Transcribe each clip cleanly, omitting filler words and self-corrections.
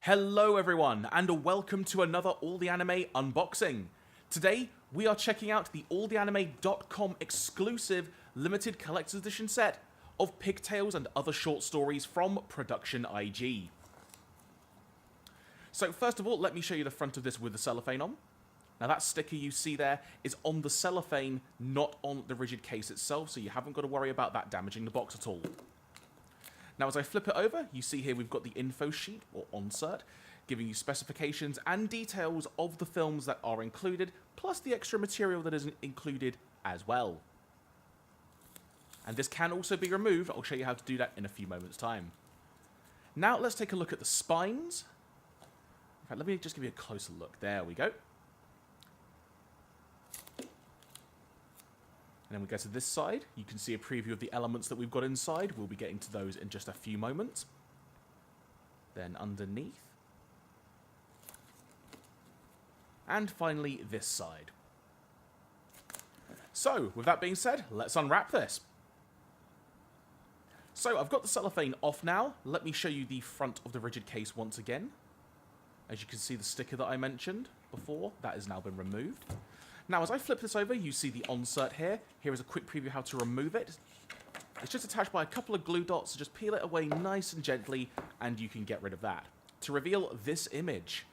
Hello everyone, and welcome to another All the Anime unboxing. Today, we are checking out the alltheanime.com exclusive limited collector's edition set of Pigtails and other short stories from Production IG. So first of all, let me show you the front of this with the cellophane on. Now that sticker you see there is on the cellophane, not on the rigid case itself, so you haven't got to worry about that damaging the box at all. Now as I flip it over, you see here we've got the info sheet, or onsert, giving you specifications and details of the films that are included, plus the extra material that is included as well. And this can also be removed. I'll show you how to do that in a few moments' time. Now let's take a look at the spines. In fact, let me just give you a closer look. There we go. And then we go to this side. You can see a preview of the elements that we've got inside. We'll be getting to those in just a few moments. Then underneath. And finally, this side. So, with that being said, let's unwrap this. So, I've got the cellophane off now. Let me show you the front of the rigid case once again. As you can see, the sticker that I mentioned before, that has now been removed. Now, as I flip this over, you see the onsert here. Here is a quick preview of how to remove it. It's just attached by a couple of glue dots, so just peel it away nice and gently, and you can get rid of that. To reveal this image.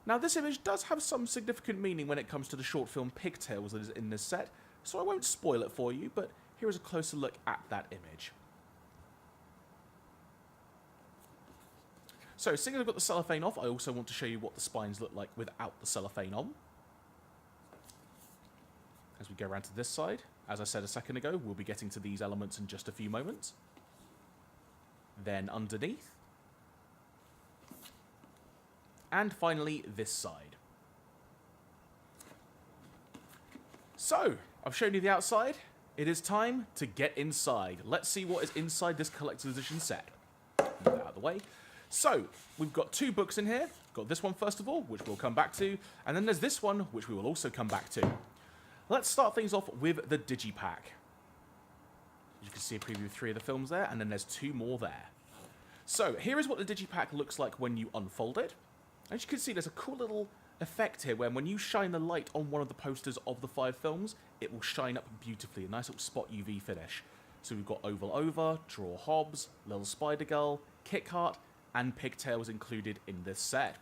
Now, this image does have some significant meaning when it comes to the short film Pigtails that is in this set, so I won't spoil it for you, but here is a closer look at that image. So, seeing as I've got the cellophane off, I also want to show you what the spines look like without the cellophane on. As we go around to this side, as I said a second ago, we'll be getting to these elements in just a few moments. Then underneath. And finally, this side. So, I've shown you the outside. It is time to get inside. Let's see what is inside this collector's edition set. Move that out of the way. So, we've got two books in here. Got this one first of all, which we'll come back to. And then there's this one, which we will also come back to. Let's start things off with the Digi Pack. You can see a preview of 3 of the films there, and then there's 2 more there. So, here is what the Digi Pack looks like when you unfold it. As you can see, there's a cool little effect here where when you shine the light on one of the posters of the 5 films, it will shine up beautifully, a nice little spot UV finish. So we've got Oval Over, Draw Hobs, Little Spider Girl, Kit Kart, and Pigtails included in this set.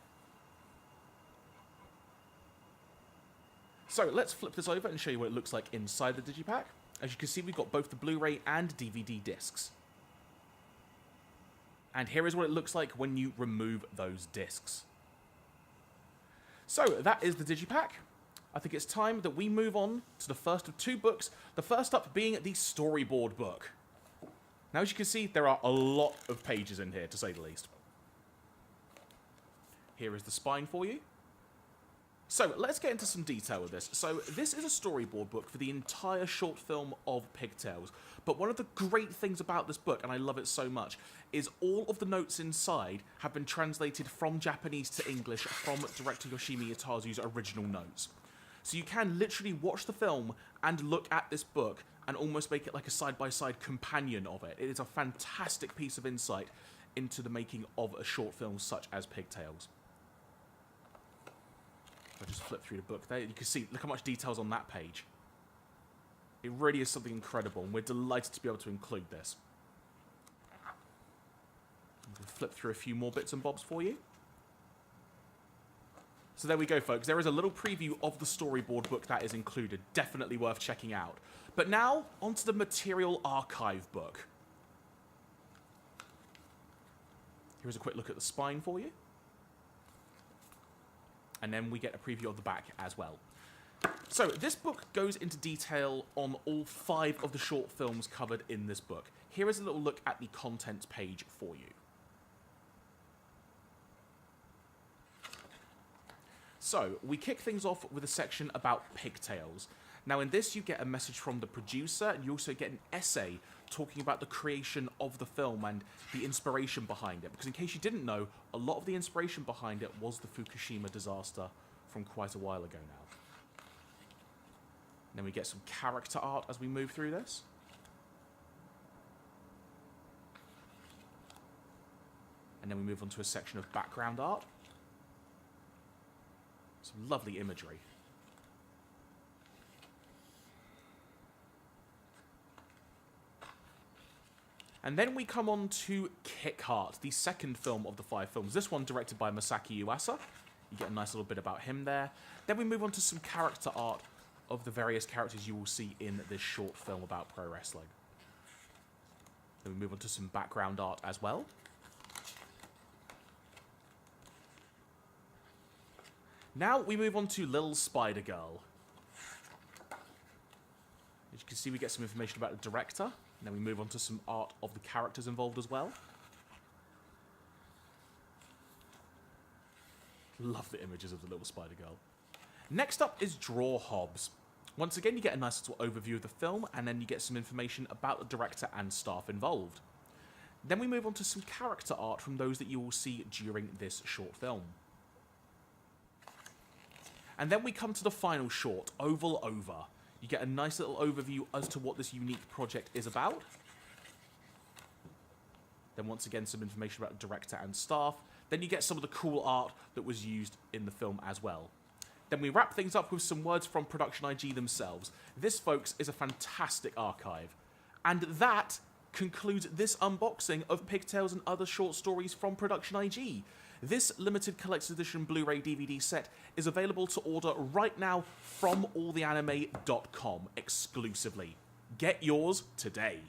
So let's flip this over and show you what it looks like inside the Digi Pack. As you can see, we've got both the Blu-ray and DVD discs. And here is what it looks like when you remove those discs. So that is the Digi Pack. I think it's time that we move on to the first of 2 books, the first up being the Storyboard Book. Now, as you can see, there are a lot of pages in here, to say the least. Here is the spine for you. So, let's get into some detail with this. So, this is a storyboard book for the entire short film of Pigtails. But one of the great things about this book, and I love it so much, is all of the notes inside have been translated from Japanese to English from director Yoshimi Itazu's original notes. So you can literally watch the film and look at this book and almost make it like a side-by-side companion of it. It is a fantastic piece of insight into the making of a short film such as Pigtails. I'll just flip through the book there. You can see, look how much detail's on that page. It really is something incredible, and we're delighted to be able to include this. We'll flip through a few more bits and bobs for you. So there we go, folks. There is a little preview of the storyboard book that is included. Definitely worth checking out. But now, onto the Material Archive book. Here's a quick look at the spine for you. And then we get a preview of the back as well. So, this book goes into detail on all 5 of the short films covered in this book. Here is a little look at the contents page for you. So, we kick things off with a section about Pigtails. Now, in this, you get a message from the producer, and you also get an essay talking about the creation of the film and the inspiration behind it. Because in case you didn't know, a lot of the inspiration behind it was the Fukushima disaster from quite a while ago now. And then we get some character art as we move through this. And And then we move on to a section of background art. Some lovely imagery. And then we come on to Kick Heart, the second film of the 5 films. This one directed by Masaki Yuasa. You get a nice little bit about him there. Then we move on to some character art of the various characters you will see in this short film about pro wrestling. Then we move on to some background art as well. Now we move on to Little Spider Girl. As you can see, we get some information about the director. And then we move on to some art of the characters involved as well. Love the images of the Little Spider Girl. Next up is Draw Hobs. Once again, you get a nice little overview of the film, and then you get some information about the director and staff involved. Then we move on to some character art from those that you will see during this short film. And then we come to the final short, Oval Over. You get a nice little overview as to what this unique project is about. Then once again, some information about the director and staff. Then you get some of the cool art that was used in the film as well. Then we wrap things up with some words from Production IG themselves. This, folks, is a fantastic archive. And that concludes this unboxing of Pigtails and other short stories from Production IG. This limited collector's edition Blu-ray DVD set is available to order right now from alltheanime.com exclusively. Get yours today.